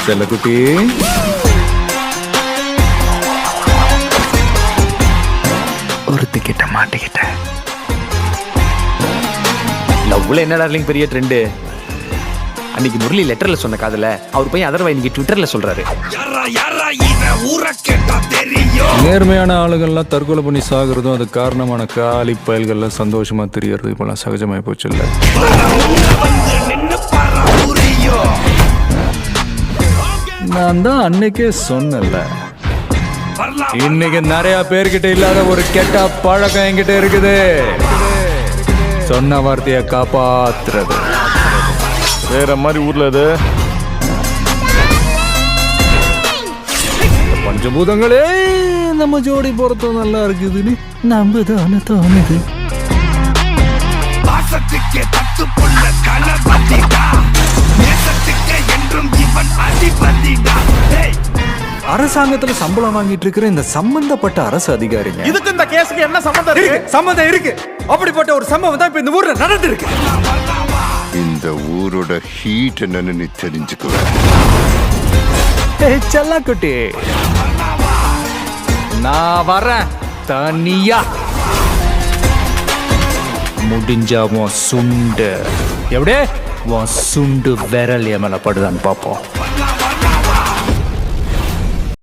செல்லக்குட்டி, ஒருத்திக்கிட்ட மாட்டிக்கிட்டேன். லவ்ல என்ன டார்லிங் பெரிய ட்ரெண்டு? அன்னைக்கு முரளி லெட்டர்ல சொன்ன காதல அவர் போய் அதர்வா இன்னைக்கு ட்விட்டர்ல சொல்றாரு. நேர்மையான ஆளுகள்லாம் தற்கொலை பண்ணி சாகுறதும் அது காரணமான காலி பயல்கள்லாம் சந்தோஷமா தெரியறது இப்பெல்லாம் சகஜமாய் போச்சு இல்ல. நான் தான் அன்னைக்கே சொன்னல, இன்னைக்கு நிறைய பேர்கிட்ட இல்லாத ஒரு கெட்ட பழக்கம் என்கிட்ட இருக்குது. சொன்ன வார்த்தையை காப்பாத்துறது. வேற மாதிரி ஊர்ல அது பஞ்சபூதங்களே நம்ம ஜோடி பொறுத்தும் நல்லா இருக்குதுன்னு நம்பதான தோணுது. அரசாங்கத்துல சம்பளம் வாங்கிட்டு இருக்கிற இந்த சம்பந்தப்பட்ட அரசு அதிகாரிங்க, இதுக்கு இந்த கேஸுக்கு என்ன சம்பந்தம் இருக்கு? சம்பந்தம் இருக்கு. அப்படிப்பட்ட ஒரு சம்பவம் தான் இப்ப இந்த ஊர்ல நடந்திருக்கு. இந்த ஊரோட ஹீட் என்னன்னு நீ தெரிஞ்சுக்குவேன். செல்லக்குட்டி, நான் வரேன் தனியா. முடிஞ்சா உன் சுண்டு எப்படி உன் சுண்டு விரல் என் மேல படுதான்னு பார்ப்போம்.